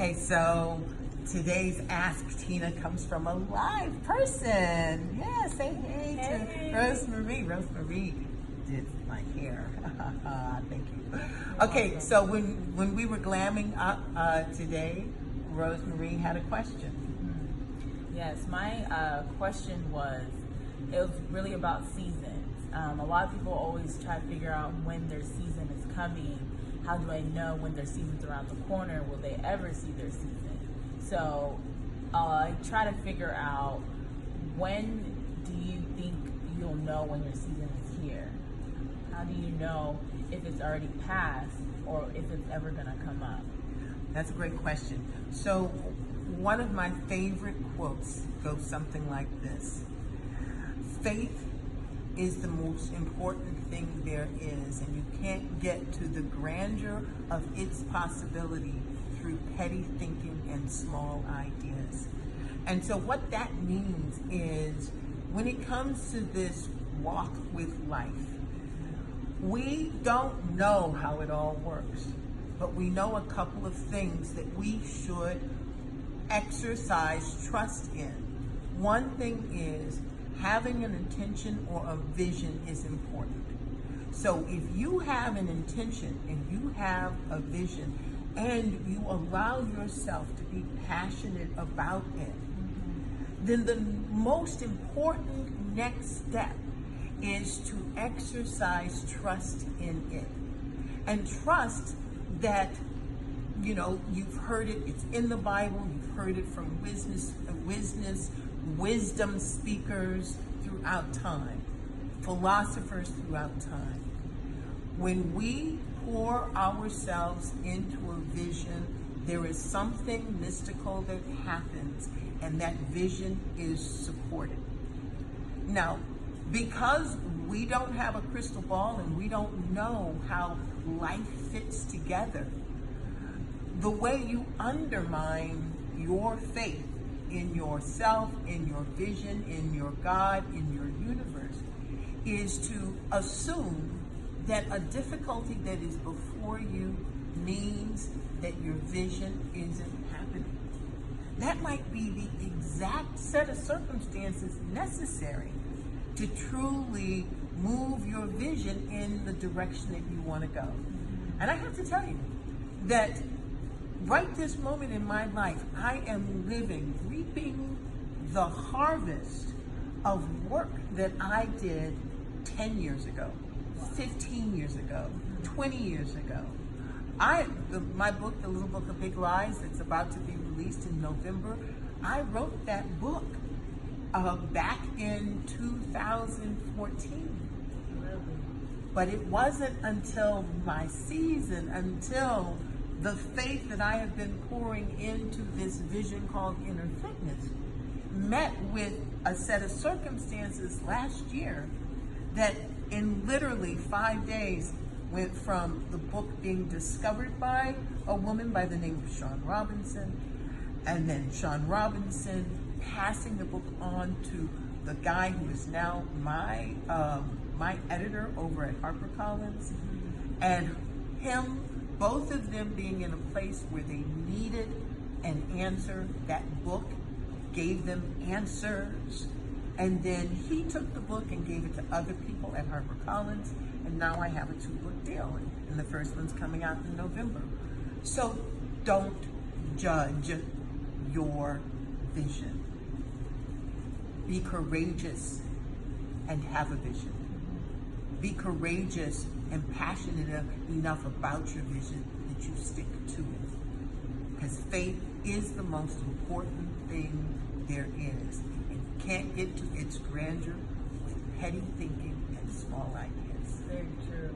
Okay, so today's Ask Tina comes from a live person. Yeah, say hey to Rosemary. Rosemary did my hair. Thank you. Okay, so when we were glamming up today, Rosemary had a question. Yes, my question it was really about seasons. A lot of people always try to figure out when their season is coming. How do I know when their season's around the corner? Will they ever see their season? So I try to figure out, when do you think you'll know when your season is here? How do you know if it's already passed or if it's ever gonna come up? That's a great question. So one of my favorite quotes goes something like this: faith is the most important thing there is, and you can't get to the grandeur of its possibility through petty thinking and small ideas. And so what that means is, when it comes to this walk with life, we don't know how it all works, but we know a couple of things that we should exercise trust in. One thing is, having an intention or a vision is important. So if you have an intention and you have a vision and you allow yourself to be passionate about it, then the most important next step is to exercise trust in it. And trust that, you've heard it, it's in the Bible, you've heard it from wisdom speakers throughout time, philosophers throughout time. When we pour ourselves into a vision, there is something mystical that happens, and that vision is supported. Now, because we don't have a crystal ball and we don't know how life fits together, the way you undermine your faith in yourself, in your vision, in your God, in your universe, is to assume that a difficulty that is before you means that your vision isn't happening. That might be the exact set of circumstances necessary to truly move your vision in the direction that you want to go. And I have to tell you that right this moment in my life, I am reaping the harvest of work that I did 10 years ago, 15 years ago, 20 years ago. My book, The Little Book of Big Lies, that's about to be released in November, I wrote that book back in 2014. But it wasn't until my season, until the faith that I have been pouring into this vision called inner fitness met with a set of circumstances last year that in literally 5 days went from the book being discovered by a woman by the name of Sean Robinson, and then Sean Robinson passing the book on to the guy who is now my editor over at HarperCollins, and him, both of them being in a place where they needed an answer. That book gave them answers. And then he took the book and gave it to other people at HarperCollins, and now I have a 2-book deal, and the first one's coming out in November. So don't judge your vision. Be courageous and have a vision. Be courageous and passionate enough about your vision that you stick to it. Because faith is the most important thing there is. And you can't get to its grandeur with petty thinking and small ideas. Very true.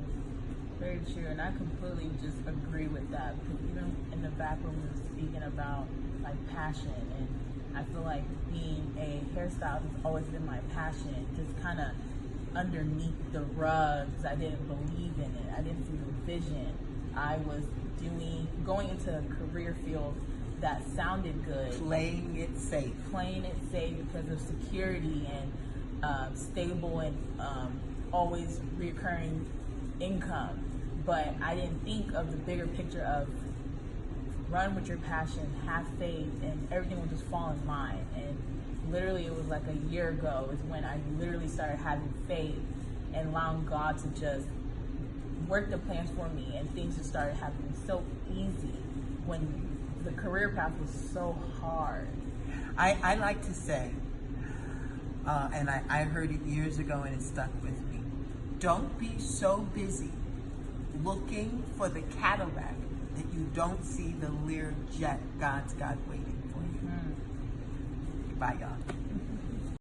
Very true. And I completely just agree with that. Because even in the back when we were speaking about like passion, and I feel like being a hairstylist has always been my passion. Just kind of underneath the rug, because I didn't believe in it. I didn't see the vision. I was going into a career field that sounded good. Playing it safe because of security and stable and always reoccurring income. But I didn't think of the bigger picture of run with your passion, have faith, and everything will just fall in line. And literally, it was like a year ago is when I literally started having faith and allowing God to just work the plans for me, and things just started happening so easy when the career path was so hard. I like to say, and I heard it years ago and it stuck with me, don't be so busy looking for the Cadillac that you don't see the Lear jet God's got waiting for you. Bye, y'all.